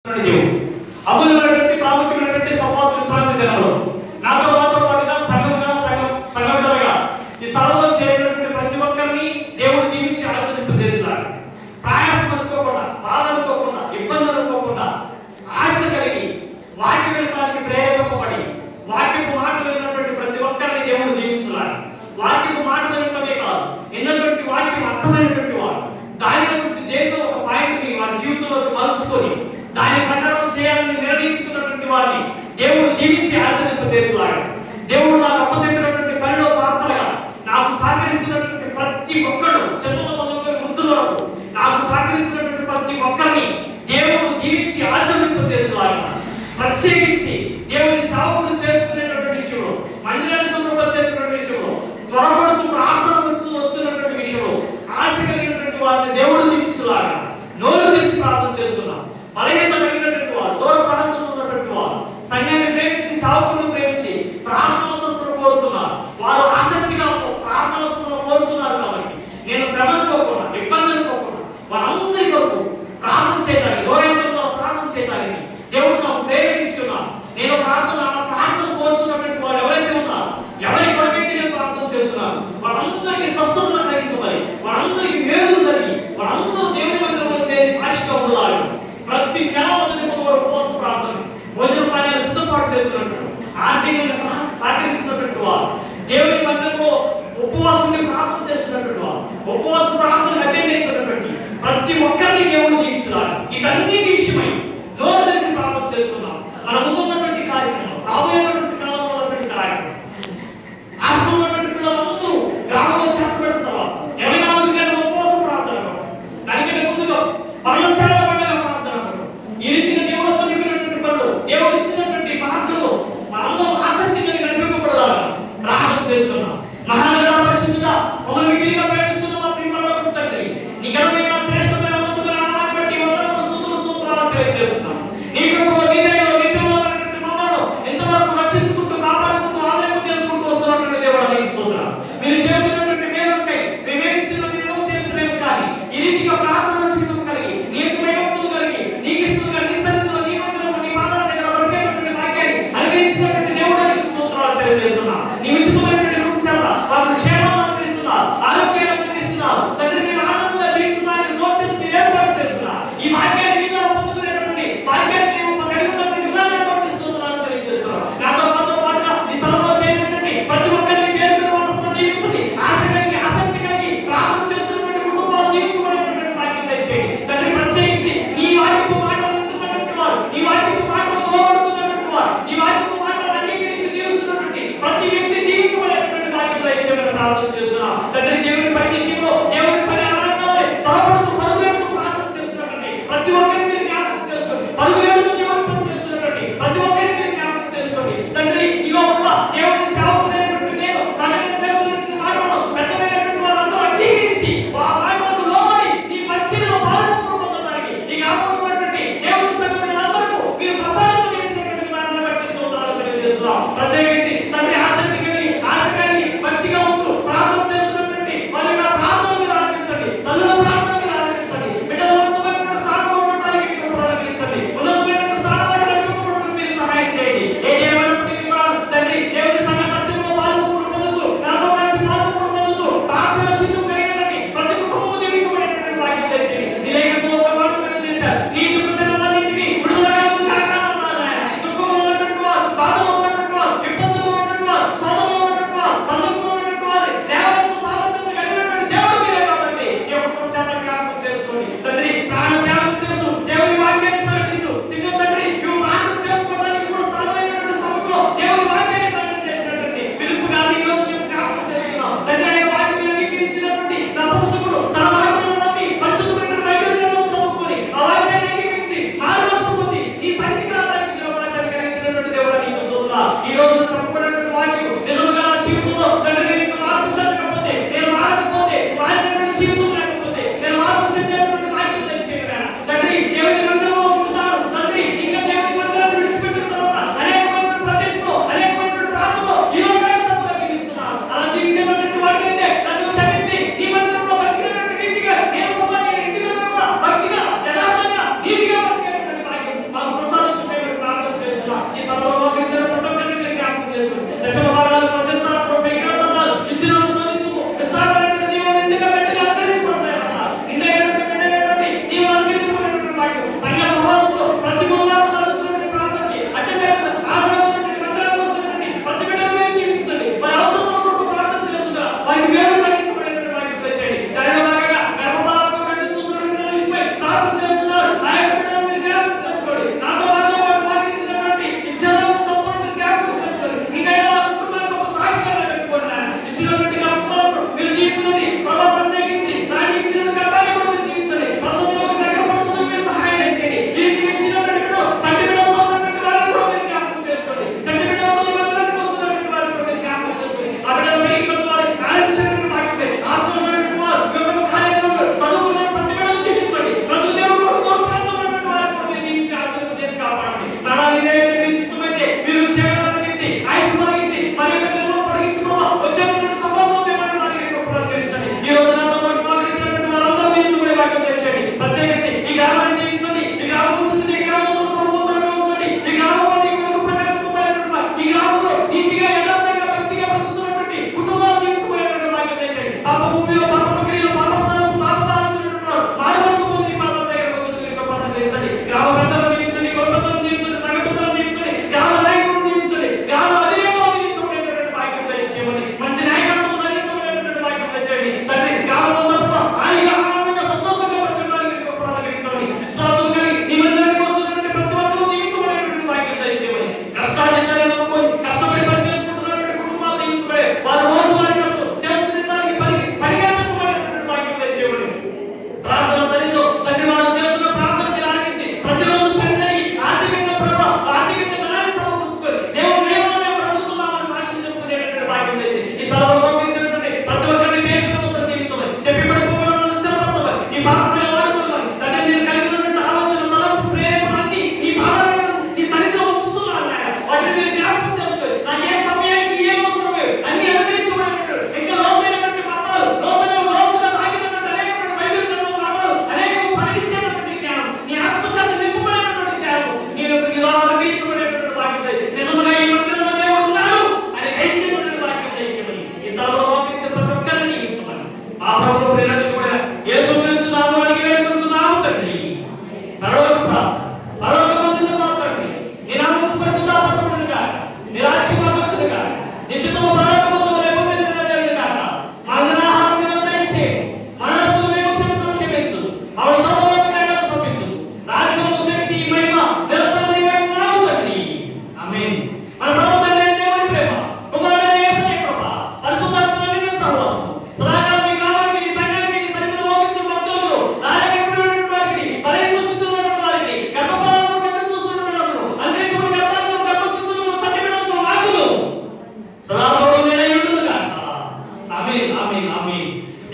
అమూల్యమైనటువంటి ప్రాముఖ్యమైనటువంటి సంవాద విశ్రాంతి దినంలో నాతో పాటుగా సంఘటనగా ఈ స్థలంలో చేరినటువంటి ప్రతి ఒక్కరిని దేవుడు దీవించి ఆశీర్వదింపజేస్తున్నాడు. ప్రయాసం అనుకోకుండా, బాధ అనుకోకుండా, ఇబ్బంది అనుకోకుండా, ఆశ కలిగి వాక్యం వినడానికి ప్రేరేపబడి వాక్యపు మాట విన్నటువంటి ప్రతి ఒక్కరిని దేవుడు దీవిస్తున్నాడు. వాక్యపు మాట వినటమే కాదు, విన్నటువంటి వాక్యం అర్థమైనటువంటి వాడు దాని గురించి దేనితో ఒక పాయింట్ని వారి జీవితంలోకి మలుచుకొని దాని ప్రకారం చేయాలని నిర్ణయించుకున్నటువంటి వారిని దేవుడు దీవించి ఆశీర్వదింపజేస్తున్నాడు. దేవుడు నాకు అప్పచెప్పినటువంటి పనిలో పాత్రగా నాకు సహకరిస్తున్నటువంటి ప్రతి ఒక్కరు, చిన్న మొదలుకొని వృద్ధుల వరకు నాకు సహకరిస్తున్నటువంటి ప్రతి ఒక్కరిని దేవుడు దీవించి ఆశీర్వదింపజేస్తున్నాడు. ప్రత్యేకించి దేవుని సేవకుడు చేర్చుకునేటువంటి విషయంలో, మందిరాన్ని శుభ్రపరిచేటువంటి విషయంలో, త్వరపడుతూ ప్రార్థన వస్తున్నటువంటి విషయంలో ఆశ కలిగినటువంటి వారిని దేవుడు దీవిస్తున్నాడు. నోరు తెరిచి ప్రార్థన చేస్తున్నాం. బలహీనత కలిగినటువంటి వారు, దూర ప్రాంతంలో ఉన్నటువంటి వారు, సంఘాన్ని ప్రేమించి సేవకులను ప్రేమించి ప్రార్థన వసతులు కోరుతున్నారు. వారు ఆసక్తిగా ప్రార్థన వసతులు కోరుతున్నారు. కాబట్టి నేను శ్రమ అనుకోకుండా, ఇబ్బంది అనుకోకుండా వారందరి కొరకు ప్రార్థన చేయడానికి, దూరంతో ప్రార్థన చేయడానికి దేవుడు నాకు ప్రేరేపించున్నాను. నేను ప్రార్థన కోరుతున్నటువంటి వారు ఎవరైతే ఉన్నారో, ఎవరి కొరకైతే నేను ప్రార్థన చేస్తున్నాను, వాళ్ళందరికీ స్వస్థతను కలిగించమని, వాళ్ళందరికీ మేలు జరిగి వాళ్ళందరూ దేవుని మందిరంలో చేరి సాక్షిగా ఉండాలి. ప్రతి నెల మొదటి ఉపవాస ప్రార్థన, భోజన పానీయాలు సిద్ధపాటు చేస్తున్నట్టు, ఆర్థికంగా సహకరిస్తున్నటువంటి వారు, దేవుని మందిరంలో ఉపవాసం ప్రార్థన చేస్తున్నటువంటి వారు, ఉపవాస ప్రార్థన అటెండ్ అవుతున్నటువంటి ప్రతి ఒక్కరిని దేవుడు దీవించాలి. ఇదన్నిటి విషయమై నోరు తెరిచి ప్రార్థన చేస్తున్నాం. మన ముందున్నటువంటి కార్యక్రమం, రాబోయేటువంటి కాలంలో ఉన్నటువంటి కార్యక్రమం, ఆశ్రమం ఉన్నటువంటి పిల్లలందరూ గ్రామంలో చేర్చబడిన తర్వాత 24 గంటల ఉపవాస ప్రార్థన, దానికంటే ముందుగా పరమసేవ పండుగ ప్రార్థన, ఈ రీతిగా దేవుడు అప్పచెప్పినటువంటి పనులు, దేవుడు ఇచ్చినటువంటి ప్రార్థనలు మనందరం ఆసక్తి కలిగి నడిపింపబడాలని ప్రార్థన చేస్తున్నాం. మహానగర పరిశుద్ధుడా, మమ్మల్ని మిగిలిగా ప్రేమిస్తున్న మా ప్రియమైన తండ్రి, నీ ఘనమైన శ్రేష్టమైన ఉన్నతమైన నామాన్ని బట్టి వందనములు, స్తుతులు, స్తోత్రాలు తెలియజేస్తున్నాం. నీ కృపలో, నీ దయలో, నీ ప్రేమలో మమ్మల్ని ఎంతవరకు రక్షించుకుంటూ, కాపాడుకుంటూ, ఆదరణ చేసుకుంటూ వస్తున్నటువంటి దేవుడు నీకు స్తోత్రాలు. మీరు చేస్తున్నటువంటి మేలుకై మేమేమి చిన్నది తీర్చలేము, కానీ ఈ రీతిగా ప్రార్థన జీవితం కలిగి, నీకు భయభక్తులు కలిగి, నీకు ఇష్టంగా నీ సన్నిధిలో, నీ మందిరంలో, నీ పాదాల దగ్గర బ్రతికేటువంటి భాగ్యాన్ని అనుగ్రహించినటువంటి దేవుడు నీకు స్తోత్రాలు తెలియజేస్తున్నా. నీ ఉచితమైనటువంటి కృప చేత వారికి క్షేమాన్ని అనుగ్రహిస్తున్నారు, ఆరోగ్యాన్ని అనుగ్రహిస్తున్నారు. తండ్రి, మీరు ఆనందంగా జీవించడానికి సోర్సెస్ మీరు ఏర్పాటు చేస్తున్నారు. ఈ భాగ్యాన్ని మీద పొందుకునేటువంటి భాగ్యాన్ని మేము కలిగి ఉన్నటువంటి విధానాన్ని బట్టి స్తోత్రాలు తెలియజేస్తున్నాం. నాతో పాటుగా ఈ స్థలంలో చేరినటువంటి ప్రతి ఒక్కరిని పేరు పేరు మనసులో దీవించండి. ఆశ కలిగి, ఆసక్తి కలిగి ప్రార్థన చేస్తున్నటువంటి కుటుంబాలు దీవించుకునేటువంటి భాగ్యం దయచేయండి. తండ్రి, ప్రత్యేకించి ఈ వాక్యపు మాటలు వింటున్నటువంటి వారు, ఈ వాక్యపు మాటలకు లోబడుతున్నటువంటి వారు, ఈ వాక్యపు మాటలు అంగీకరించి జీవిస్తున్నటువంటి ప్రతి వ్యక్తి దీవించుకునేటువంటి భాగ్యం దయచేయమని ప్రార్థన